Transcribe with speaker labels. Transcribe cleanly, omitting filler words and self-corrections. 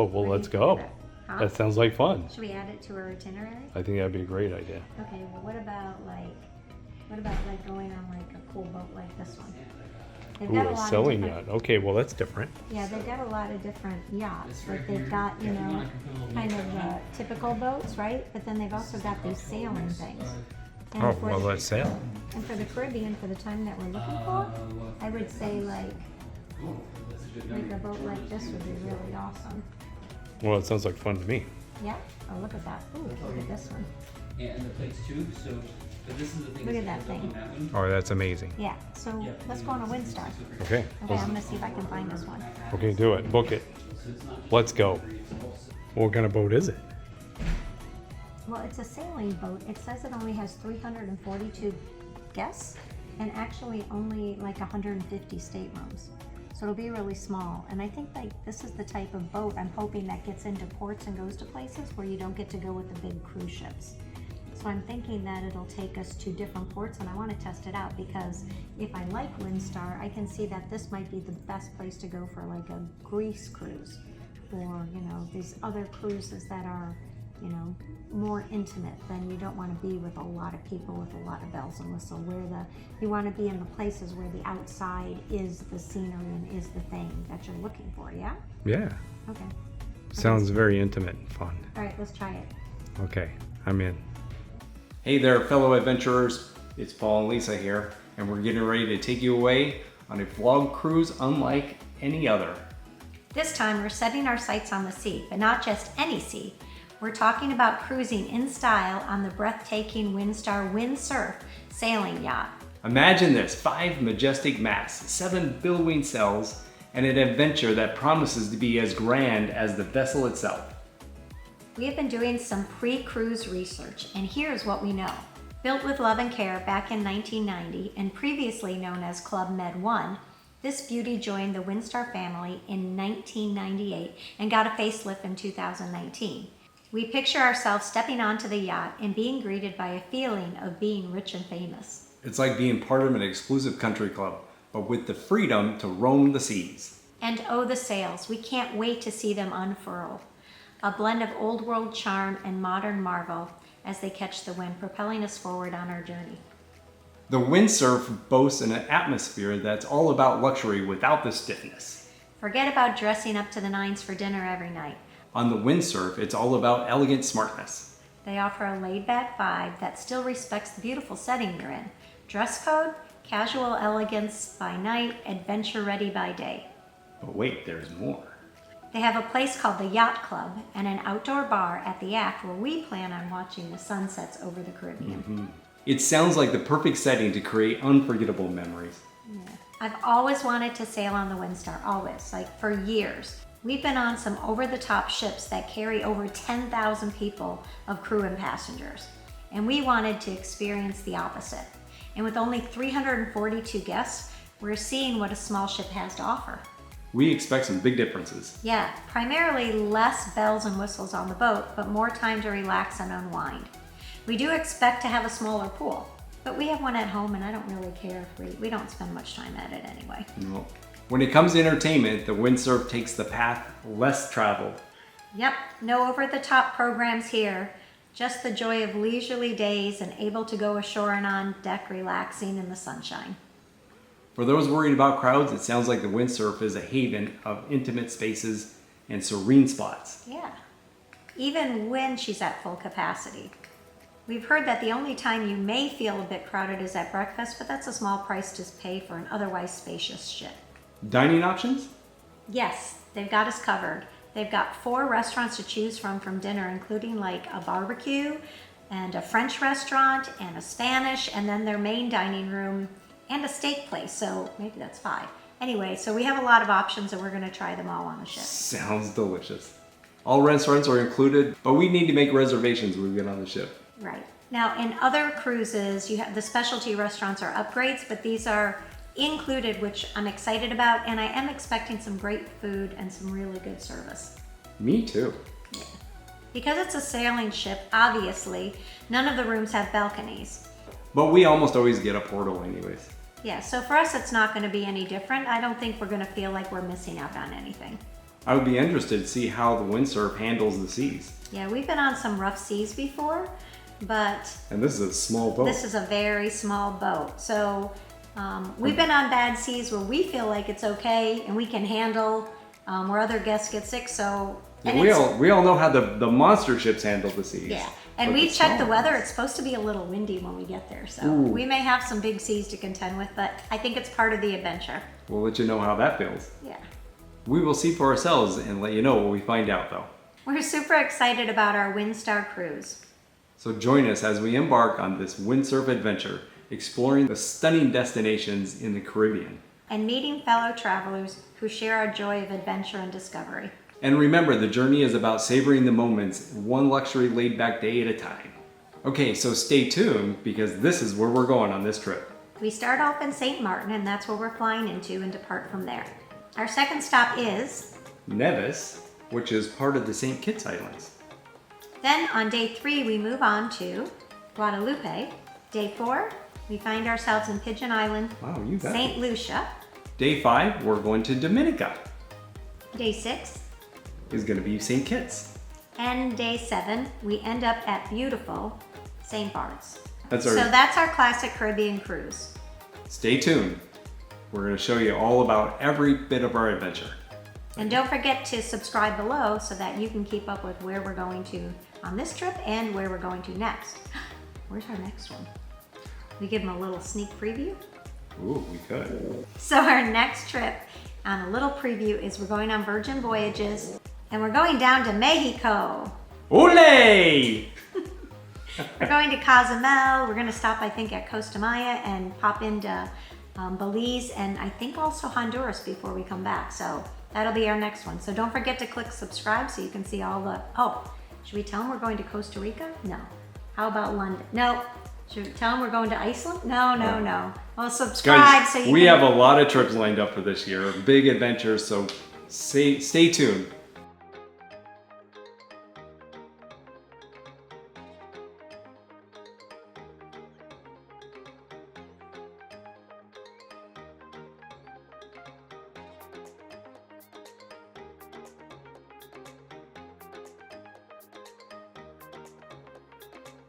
Speaker 1: Oh, well, let's go.
Speaker 2: Huh?
Speaker 1: That sounds like fun.
Speaker 2: Should we add it to our itinerary?
Speaker 1: I think that'd be a great idea.
Speaker 2: Okay, well what about going on like a cool boat like this one? They've got
Speaker 1: Ooh,
Speaker 2: a
Speaker 1: a
Speaker 2: lot
Speaker 1: sailing
Speaker 2: of
Speaker 1: yacht.
Speaker 2: different,
Speaker 1: Okay, well, that's different.
Speaker 2: yeah, they've got a lot of different yachts. Like they've got, you know, kind of typical boats, right? But then they've also got these sailing things. And
Speaker 1: Oh,
Speaker 2: for
Speaker 1: well,
Speaker 2: the-
Speaker 1: let's sail.
Speaker 2: And for the Caribbean, for the time that we're looking for, I would say like a boat like this would be really awesome.
Speaker 1: Well, it sounds like fun to me.
Speaker 2: Yeah. Oh, look at that. Ooh, look at this one.
Speaker 3: And the plates too, so, but this is the thing.
Speaker 2: Look at that thing.
Speaker 1: Oh, that's amazing.
Speaker 2: Yeah. So let's go on a Windstar.
Speaker 1: Okay.
Speaker 2: Okay, I'm gonna see if I can find this one.
Speaker 1: Okay, do it. Book it. Let's go. What kind of boat is it?
Speaker 2: Well, it's a sailing boat. It says it only has 342 guests and actually only like 150 staterooms. So it'll be really small. And I think like this is the type of boat I'm hoping that gets into ports and goes to places where you don't get to go with the big cruise ships. So I'm thinking that it'll take us to different ports, and I want to test it out because if I like Windstar, I can see that this might be the best place to go for like a Greece cruise, or you know, these other cruises that are, you know, more intimate. Then you don't want to be with a lot of people with a lot of bells and whistles. You want to be in the places where the outside is the scenery and is the thing that you're looking for. Yeah.
Speaker 1: Yeah.
Speaker 2: Okay.
Speaker 1: Sounds very intimate and fun.
Speaker 2: All right, let's try it.
Speaker 1: Okay, I'm in.
Speaker 4: Hey there, fellow adventurers. It's Paul and Lisa here, and we're getting ready to take you away on a vlog cruise unlike any other.
Speaker 2: This time we're setting our sights on the sea, but not just any sea. We're talking about cruising in style on the breathtaking Windstar Windsurf sailing yacht.
Speaker 4: Imagine this, 5 majestic masts, 7 billowing sails, and an adventure that promises to be as grand as the vessel itself.
Speaker 2: We have been doing some pre-cruise research, and here's what we know. Built with love and care back in 1990 and previously known as Club Med 1, this beauty joined the Windstar family in 1998 and got a facelift in 2019. We picture ourselves stepping onto the yacht and being greeted by a feeling of being rich and famous.
Speaker 4: It's like being part of an exclusive country club, but with the freedom to roam the seas.
Speaker 2: And oh, the sails, we can't wait to see them unfurl. A blend of old world charm and modern marvel as they catch the wind, propelling us forward on our journey.
Speaker 4: The windsurf boasts an atmosphere that's all about luxury without the stiffness.
Speaker 2: Forget about dressing up to the nines for dinner every night.
Speaker 4: On the windsurf, it's all about elegant smartness.
Speaker 2: They offer a laid-back vibe that still respects the beautiful setting you're in. Dress code, casual elegance by night, adventure ready by day.
Speaker 4: But wait, there's more.
Speaker 2: They have a place called the Yacht Club and an outdoor bar at the aft where we plan on watching the sunsets over the Caribbean.
Speaker 4: It sounds like the perfect setting to create unforgettable memories.
Speaker 2: Yeah. I've always wanted to sail on the Windstar, always, like for years. We've been on some over-the-top ships that carry over 10,000 people of crew and passengers, and we wanted to experience the opposite. And with only 342 guests, we're seeing what a small ship has to offer.
Speaker 4: We expect some big differences.
Speaker 2: Yeah, primarily less bells and whistles on the boat, but more time to relax and unwind. We do expect to have a smaller pool, but we have one at home and I don't really care if we don't spend much time at it anyway.
Speaker 4: No. When it comes to entertainment, the windsurf takes the path less traveled.
Speaker 2: Yep, no over-the-top programs here. Just the joy of leisurely days and able to go ashore and on deck relaxing in the sunshine.
Speaker 4: For those worried about crowds, it sounds like the windsurf is a haven of intimate spaces and serene spots.
Speaker 2: Yeah, even when she's at full capacity. We've heard that the only time you may feel a bit crowded is at breakfast, but that's a small price to pay for an otherwise spacious ship.
Speaker 4: Dining options?
Speaker 2: Yes, they've got us covered. They've got 4 restaurants to choose from dinner, including like a barbecue and a French restaurant and a Spanish, and then their main dining room and a steak place, so maybe that's 5. Anyway, so we have a lot of options and we're gonna try them all on the ship.
Speaker 4: Sounds delicious. All restaurants are included, but we need to make reservations when we get on the ship.
Speaker 2: Right. Now, in other cruises, you have the specialty restaurants are upgrades, but these are included, which I'm excited about, and I am expecting some great food and some really good service.
Speaker 4: Me too.
Speaker 2: Yeah. Because it's a sailing ship, obviously, none of the rooms have balconies.
Speaker 4: But we almost always get a portal anyways.
Speaker 2: Yeah, so for us, it's not going to be any different. I don't think we're going to feel like we're missing out on anything.
Speaker 4: I would be interested to see how the windsurf handles the seas.
Speaker 2: Yeah, we've been on some rough seas before, but
Speaker 4: And this is a small boat.
Speaker 2: this is a very small boat. So we've been on bad seas where we feel like it's okay and we can handle where other guests get sick. So and
Speaker 4: we all know how the monster ships handle the seas.
Speaker 2: yeah, and
Speaker 4: But
Speaker 2: we
Speaker 4: the
Speaker 2: checked the
Speaker 4: small
Speaker 2: weather.
Speaker 4: ones-
Speaker 2: It's supposed to be a little windy when we get there, so
Speaker 4: Ooh.
Speaker 2: we may have some big seas to contend with, but I think it's part of the adventure.
Speaker 4: We'll let you know how that feels.
Speaker 2: Yeah.
Speaker 4: We will see for ourselves and let you know what we find out though.
Speaker 2: We're super excited about our Windstar cruise.
Speaker 4: So join us as we embark on this windsurf adventure, exploring the stunning destinations in the Caribbean.
Speaker 2: And meeting fellow travelers who share our joy of adventure and discovery.
Speaker 4: And remember, the journey is about savoring the moments, one luxury laid-back day at a time. Okay, so stay tuned because this is where we're going on this trip.
Speaker 2: We start off in St. Maarten, and that's where we're flying into and depart from there. Our second stop is,
Speaker 4: Nevis, which is part of the St. Kitts Islands.
Speaker 2: then on day 3 we move on to Guadeloupe. Day 4 we find ourselves in Pigeon Island,
Speaker 4: Wow, you got
Speaker 2: St.
Speaker 4: it.
Speaker 2: Lucia.
Speaker 4: Day 5, we're going to Dominica.
Speaker 2: Day 6
Speaker 4: Is going to be St. Kitts.
Speaker 2: and day 7 we end up at beautiful St. Bart's.
Speaker 4: That's
Speaker 2: So
Speaker 4: our.
Speaker 2: that's our classic Caribbean cruise.
Speaker 4: Stay tuned. We're going to show you all about every bit of our adventure.
Speaker 2: And don't forget to subscribe below so that you can keep up with where we're going to on this trip and where we're going to next. Where's our next one? We give them a little sneak preview.
Speaker 4: Ooh, we could.
Speaker 2: So our next trip on a little preview is we're going on Virgin Voyages and we're going down to Mexico.
Speaker 4: Ole!
Speaker 2: We're going to Cozumel. We're going to stop, I think, at Costa Maya and pop into Belize and I think also Honduras before we come back. So that'll be our next one. So don't forget to click subscribe so you can see all the, oh, should we tell them we're going to Costa Rica? No. How about London? No. Should we tell them we're going to Iceland? No, no, no. Well, subscribe
Speaker 4: Guys,
Speaker 2: so you
Speaker 4: we
Speaker 2: can...
Speaker 4: have a lot of trips lined up for this year, big adventures, so stay tuned.